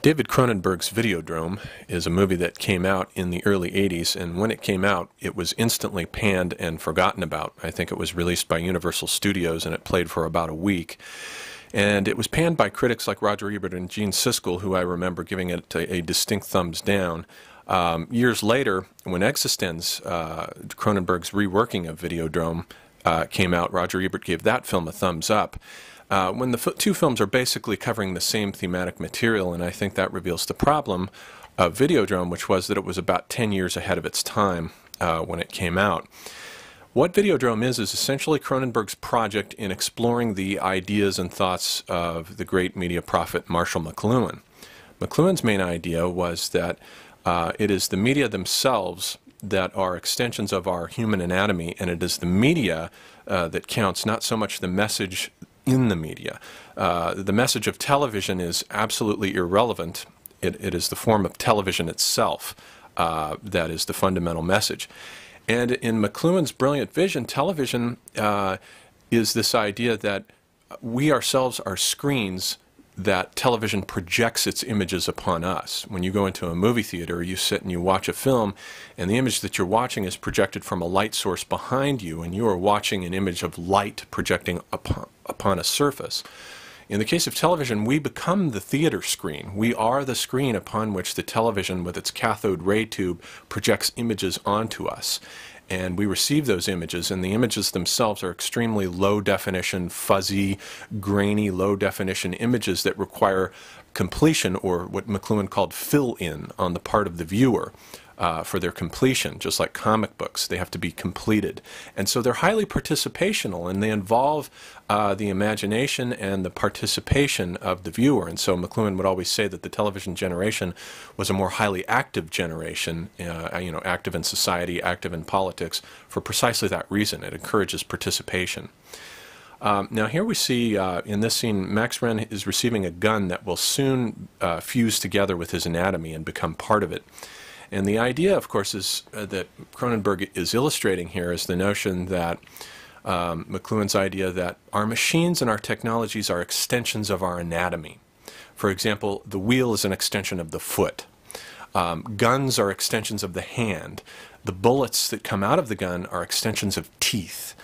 David Cronenberg's Videodrome is a movie that came out in the early 80s, and when it came out, it was instantly panned and forgotten about. I think it was released by Universal Studios, and it played for about a week. And it was panned by critics like Roger Ebert and Gene Siskel, who I remember giving it a distinct thumbs down. Years later, when Existenz, Cronenberg's reworking of Videodrome, came out, Roger Ebert gave that film a thumbs up. When the two films are basically covering the same thematic material, and I think that reveals the problem of Videodrome, which was that it was about 10 years ahead of its time when it came out. What Videodrome is essentially Cronenberg's project in exploring the ideas and thoughts of the great media prophet Marshall McLuhan. McLuhan's main idea was that it is the media themselves that are extensions of our human anatomy, and it is the media that counts, not so much the message in the media. The message of television is absolutely irrelevant. It is the form of television itself that is the fundamental message. And in McLuhan's brilliant vision, television is this idea that we ourselves are screens that television projects its images upon us. When you go into a movie theater, you sit and you watch a film, and the image that you're watching is projected from a light source behind you, and you are watching an image of light projecting upon a surface. In the case of television, we become the theater screen. We are the screen upon which the television with its cathode ray tube projects images onto us. And we receive those images, and the images themselves are extremely low-definition, fuzzy, grainy, low-definition images that require completion, or what McLuhan called fill-in, on the part of the viewer for their completion. Just like comic books, they have to be completed. And so they're highly participational, and they involve the imagination and the participation of the viewer. And so McLuhan would always say that the television generation was a more highly active generation, active in society, active in politics, for precisely that reason. It encourages participation. Now here we see in this scene, Max Renn is receiving a gun that will soon fuse together with his anatomy and become part of it. And the idea, of course, is that Cronenberg is illustrating here is the notion that McLuhan's idea that our machines and our technologies are extensions of our anatomy. For example, the wheel is an extension of the foot. Guns are extensions of the hand. The bullets that come out of the gun are extensions of teeth.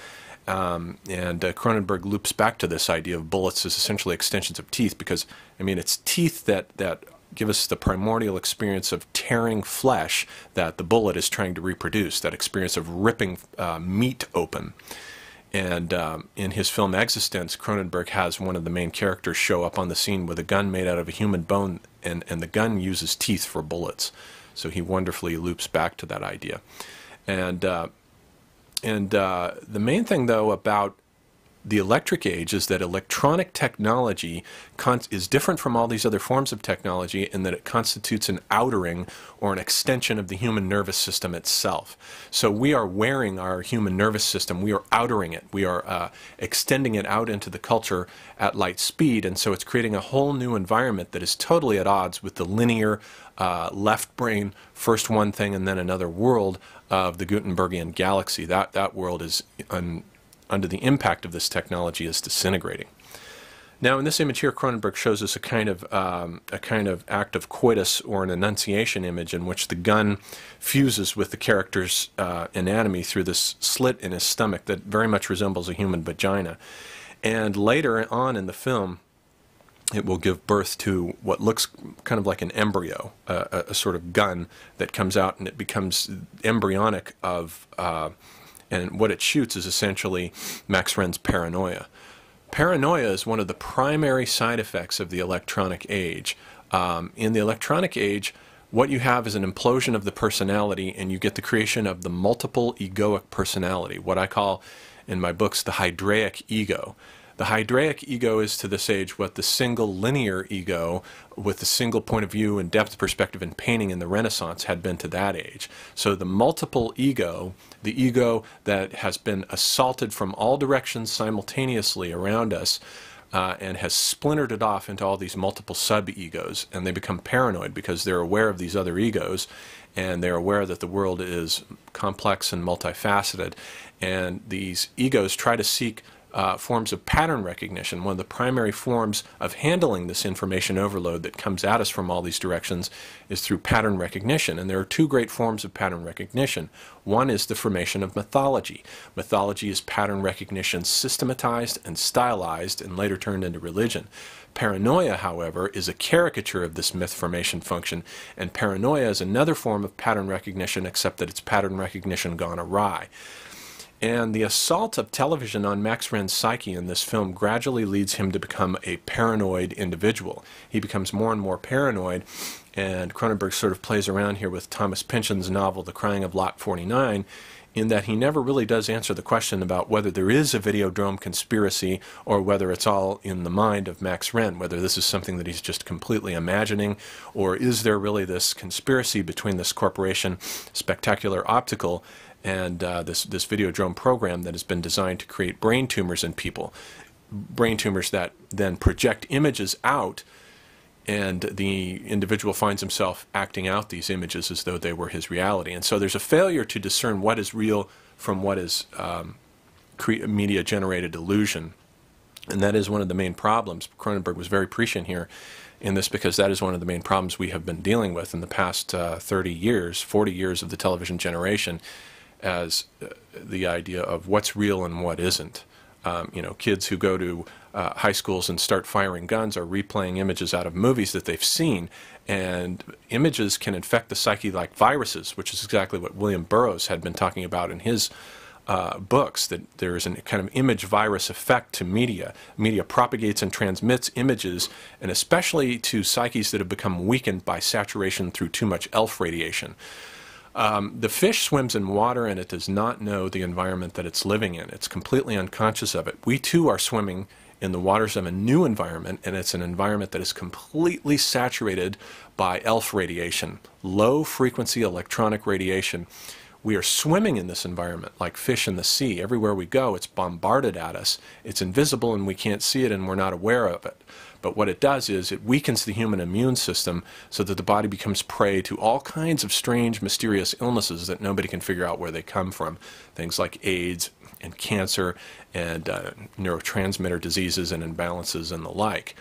Cronenberg loops back to this idea of bullets as essentially extensions of teeth because, I mean, it's teeth that give us the primordial experience of tearing flesh that the bullet is trying to reproduce, that experience of ripping meat open. And in his film Existenz, Cronenberg has one of the main characters show up on the scene with a gun made out of a human bone, and the gun uses teeth for bullets. So he wonderfully loops back to that idea. And the main thing, though, about the electric age is that electronic technology is different from all these other forms of technology in that it constitutes an outering or an extension of the human nervous system itself. So we are wearing our human nervous system, we are outering it, we are extending it out into the culture at light speed, and so it's creating a whole new environment that is totally at odds with the linear left brain, first one thing and then another world of the Gutenbergian galaxy. That world is under the impact of this technology is disintegrating. Now, in this image here, Cronenberg shows us a kind of act of coitus or an enunciation image in which the gun fuses with the character's anatomy through this slit in his stomach that very much resembles a human vagina. And later on in the film, it will give birth to what looks kind of like an embryo, a sort of gun that comes out, and it becomes embryonic of and what it shoots is essentially Max Renn's paranoia. Paranoia is one of the primary side effects of the electronic age. In the electronic age, what you have is an implosion of the personality, and you get the creation of the multiple egoic personality, what I call in my books the hydraic ego. The hydraic ego is to this age what the single linear ego with the single point of view and depth perspective in painting in the Renaissance had been to that age. So the multiple ego, the ego that has been assaulted from all directions simultaneously around us and has splintered it off into all these multiple sub-egos, and they become paranoid because they're aware of these other egos, and they're aware that the world is complex and multifaceted, and these egos try to seek forms of pattern recognition. One of the primary forms of handling this information overload that comes at us from all these directions is through pattern recognition. And there are two great forms of pattern recognition. One is the formation of mythology. Mythology is pattern recognition systematized and stylized and later turned into religion. Paranoia, however, is a caricature of this myth formation function, and paranoia is another form of pattern recognition, except that it's pattern recognition gone awry. And the assault of television on Max Renn's psyche in this film gradually leads him to become a paranoid individual. He becomes more and more paranoid, and Cronenberg sort of plays around here with Thomas Pynchon's novel The Crying of Lot 49, in that he never really does answer the question about whether there is a Videodrome conspiracy or whether it's all in the mind of Max Renn, whether this is something that he's just completely imagining, or is there really this conspiracy between this corporation, Spectacular Optical, and this Videodrome program that has been designed to create brain tumors in people. Brain tumors that then project images out, and the individual finds himself acting out these images as though they were his reality. And so there's a failure to discern what is real from what is media-generated illusion. And that is one of the main problems. Cronenberg was very prescient here in this, because that is one of the main problems we have been dealing with in the past 30 years, 40 years of the television generation, as the idea of what's real and what isn't. You know, kids who go to high schools and start firing guns are replaying images out of movies that they've seen, and images can infect the psyche like viruses, which is exactly what William Burroughs had been talking about in his books, that there is a kind of image virus effect to media. Media propagates and transmits images, and especially to psyches that have become weakened by saturation through too much ELF radiation. The fish swims in water, and it does not know the environment that it's living in. It's completely unconscious of it. We too are swimming in the waters of a new environment, and it's an environment that is completely saturated by ELF radiation, low frequency electronic radiation. We are swimming in this environment like fish in the sea. Everywhere we go, it's bombarded at us. It's invisible and we can't see it, and we're not aware of it. But what it does is it weakens the human immune system so that the body becomes prey to all kinds of strange, mysterious illnesses that nobody can figure out where they come from. Things like AIDS and cancer and neurotransmitter diseases and imbalances and the like.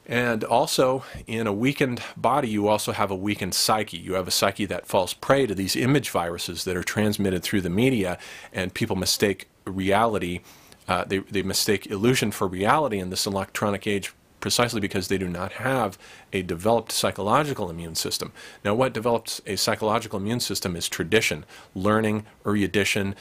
And also, in a weakened body, you also have a weakened psyche. You have a psyche that falls prey to these image viruses that are transmitted through the media, and people mistake reality, they mistake illusion for reality in this electronic age, precisely because they do not have a developed psychological immune system. Now, what develops a psychological immune system is tradition, learning, erudition,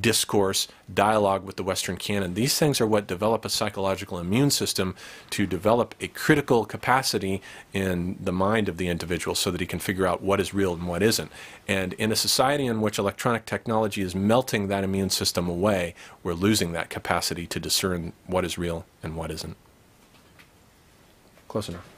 discourse, dialogue with the Western canon. These things are what develop a psychological immune system to develop a critical capacity in the mind of the individual so that he can figure out what is real and what isn't. And in a society in which electronic technology is melting that immune system away, we're losing that capacity to discern what is real and what isn't. Close enough.